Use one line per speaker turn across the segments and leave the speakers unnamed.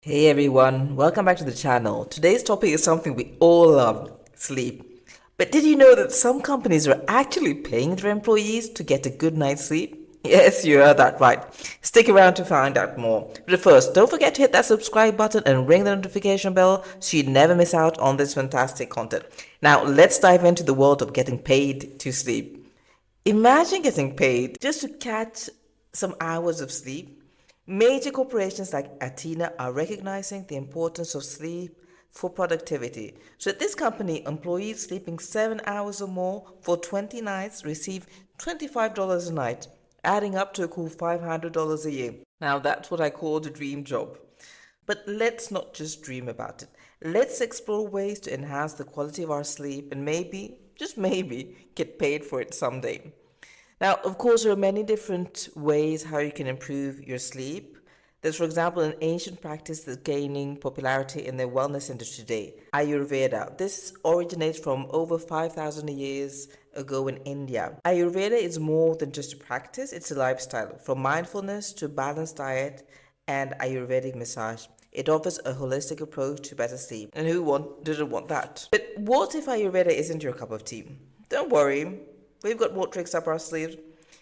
Hey everyone, welcome back to the channel. Today's topic is something we all love, sleep. But did you know that some companies are actually paying their employees to get a good night's sleep? Yes, you heard that right. Stick around to find out more. But first, don't forget to hit that subscribe button and ring the notification bell so you never miss out on this fantastic content. Now, let's dive into the world of getting paid to sleep. Imagine getting paid just to catch some hours of sleep. Major corporations like Athena are recognizing the importance of sleep for productivity. So at this company, employees sleeping 7 hours or more for 20 nights receive $25 a night, adding up to a cool $500 a year. Now that's what I call the dream job. But let's not just dream about it. Let's explore ways to enhance the quality of our sleep and maybe, just maybe, get paid for it someday. Now, of course, there are many different ways how you can improve your sleep. There's, for example, an ancient practice that's gaining popularity in the wellness industry today, Ayurveda. This originates from over 5,000 years ago in India. Ayurveda is more than just a practice, it's a lifestyle. From mindfulness to balanced diet and Ayurvedic massage. It offers a holistic approach to better sleep. And didn't want that? But what if Ayurveda isn't your cup of tea? Don't worry, we've got more tricks up our sleeves.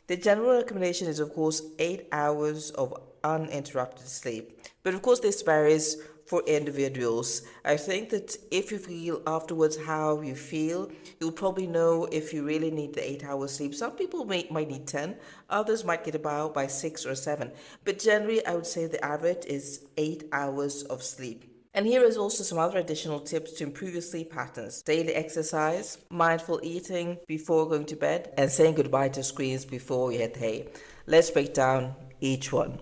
The general recommendation is, of course, 8 hours of uninterrupted sleep. But of course, this varies for individuals. I think that if you feel afterwards how you feel, you'll probably know if you really need the 8 hours sleep. Some people might need 10, others might get about by 6 or 7. But generally, I would say the average is 8 hours of sleep. And here is also some other additional tips to improve your sleep patterns. Daily exercise, mindful eating before going to bed, and saying goodbye to screens before you hit hay. Let's break down each one.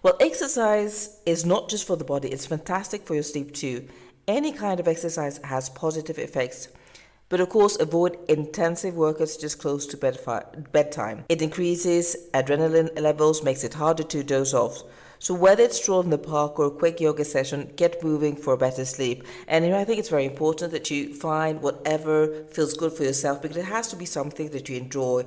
Well, exercise is not just for the body, it's fantastic for your sleep too. Any kind of exercise has positive effects. But of course, avoid intensive workouts just close to bedtime. It increases adrenaline levels, makes it harder to doze off. So whether it's stroll in the park or a quick yoga session, get moving for better sleep. And here I think it's very important that you find whatever feels good for yourself, because it has to be something that you enjoy.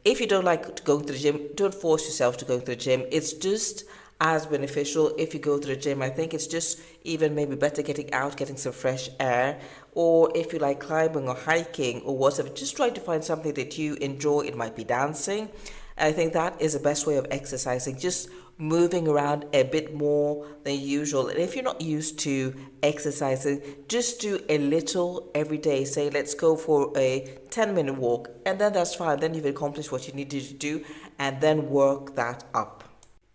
If you don't like going to the gym, don't force yourself to go to the gym. It's just as beneficial if you go to the gym. I think it's just even maybe better getting out, getting some fresh air. Or if you like climbing or hiking or whatever, just try to find something that you enjoy. It might be dancing. I think that is the best way of exercising, just moving around a bit more than usual. And if you're not used to exercising, just do a little every day. Say, let's go for a 10-minute walk, and then that's fine. Then you've accomplished what you needed to do, and then work that up.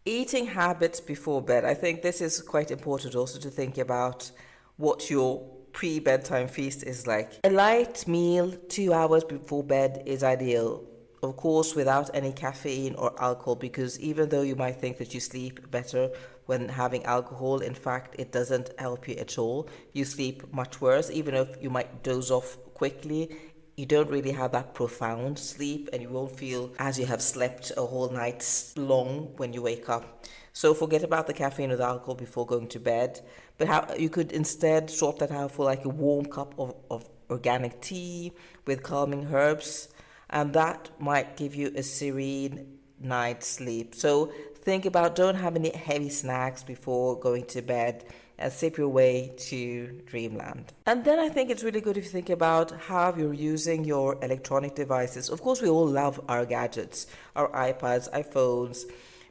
Eating habits before bed. I think this is quite important also to think about what your pre-bedtime feast is like. A light meal 2 hours before bed is ideal. Of course, without any caffeine or alcohol, because even though you might think that you sleep better when having alcohol, in fact, it doesn't help you at all. You sleep much worse, even if you might doze off quickly. You don't really have that profound sleep, and you won't feel as you have slept a whole night long when you wake up. So forget about the caffeine or the alcohol before going to bed. But how you could instead swap that out for like a warm cup of organic tea with calming herbs, and that might give you a serene night's sleep. So think about, don't have any heavy snacks before going to bed, and sip your way to dreamland. And then I think it's really good if you think about how you're using your electronic devices. Of course, we all love our gadgets, our iPads, iPhones,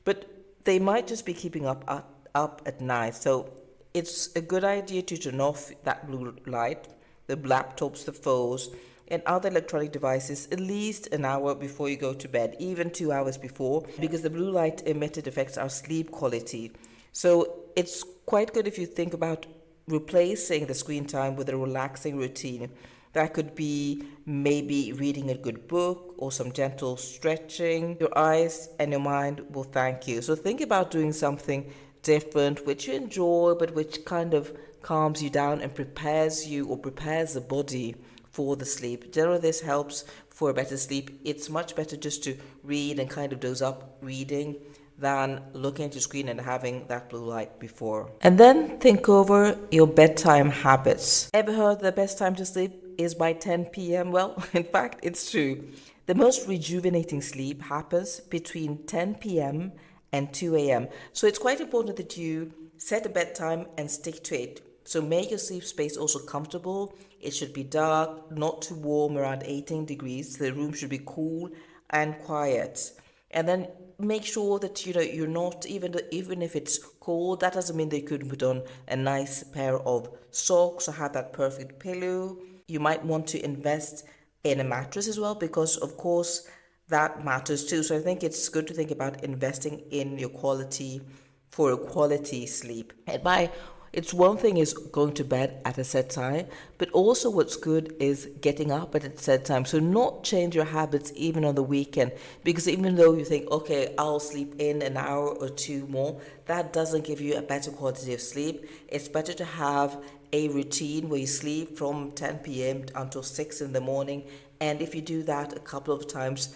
but they might just be keeping up at night. So it's a good idea to turn off that blue light, the laptops, the phones, and other electronic devices at least an hour before you go to bed, even 2 hours before, because the blue light emitted affects our sleep quality. So it's quite good if you think about replacing the screen time with a relaxing routine. That could be maybe reading a good book or some gentle stretching. Your eyes and your mind will thank you. So think about doing something different, which you enjoy, but which kind of calms you down and prepares you or prepares the body for the sleep. Generally, this helps for a better sleep. It's much better just to read and kind of doze up reading than looking at your screen and having that blue light before. And then think over your bedtime habits. Ever heard the best time to sleep is by 10 p.m.? Well, in fact, it's true. The most rejuvenating sleep happens between 10 p.m. and 2 a.m. So it's quite important that you set a bedtime and stick to it. So make your sleep space also comfortable. It should be dark, not too warm, around 18 degrees. The room should be cool and quiet. And then make sure that you're not, even if it's cold, that doesn't mean that you couldn't put on a nice pair of socks or have that perfect pillow. You might want to invest in a mattress as well, because of course that matters too. So I think it's good to think about investing in your quality for a quality sleep. And by it's one thing is going to bed at a set time, but also what's good is getting up at a set time. So not change your habits even on the weekend, because even though you think, okay, I'll sleep in an hour or two more, that doesn't give you a better quality of sleep. It's better to have a routine where you sleep from 10 p.m. until 6 in the morning. And if you do that a couple of times,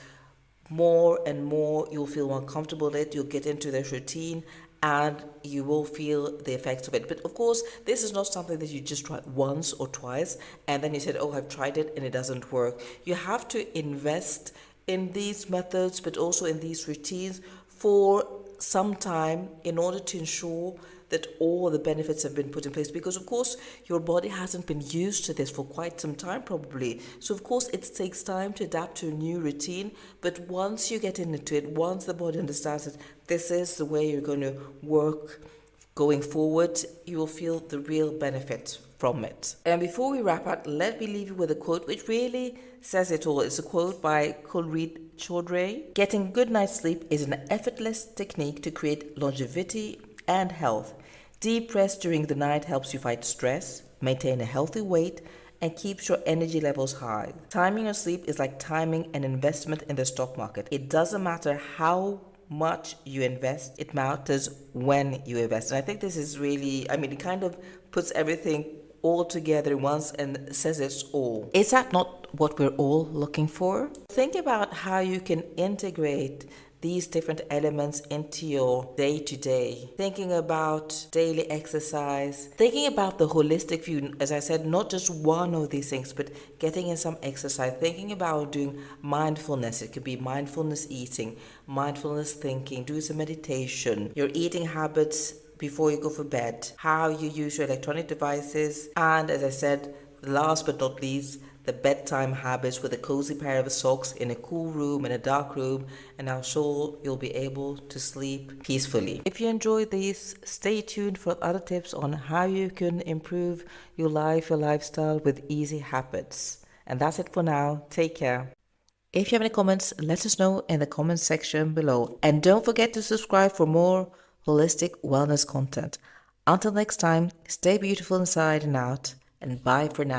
more and more you'll feel more comfortable with it. You'll get into this routine and you will feel the effects of it. But of course, this is not something that you just try once or twice and then you said, oh, I've tried it and it doesn't work. You have to invest in these methods, but also in these routines for some time in order to ensure that all the benefits have been put in place, because of course your body hasn't been used to this for quite some time probably. So of course it takes time to adapt to a new routine, but once you get into it, once the body understands that this is the way you're going to work going forward, you will feel the real benefit from it. And before we wrap up, let me leave you with a quote which really says it all. It's a quote by Kulreet Chaudhary. Getting good night's sleep is an effortless technique to create longevity and health. Deep rest during the night helps you fight stress, maintain a healthy weight, and keeps your energy levels high. Timing your sleep is like timing an investment in the stock market. It doesn't matter how much you invest, it matters when you invest. And I think this is really, it kind of puts everything all together once and says it's all. Is that not what we're all looking for? Think about how you can integrate these different elements into your day-to-day. Thinking about daily exercise, thinking about the holistic view, as I said, not just one of these things, but getting in some exercise, thinking about doing mindfulness. It could be mindfulness eating, mindfulness thinking, do some meditation, your eating habits before you go for bed, how you use your electronic devices, and as I said, last but not least, the bedtime habits with a cozy pair of socks in a cool room, in a dark room, and I'm sure you'll be able to sleep peacefully. If you enjoyed these, stay tuned for other tips on how you can improve your life, your lifestyle with easy habits. And that's it for now. Take care. If you have any comments, let us know in the comments section below. And don't forget to subscribe for more holistic wellness content. Until next time, stay beautiful inside and out, and bye for now.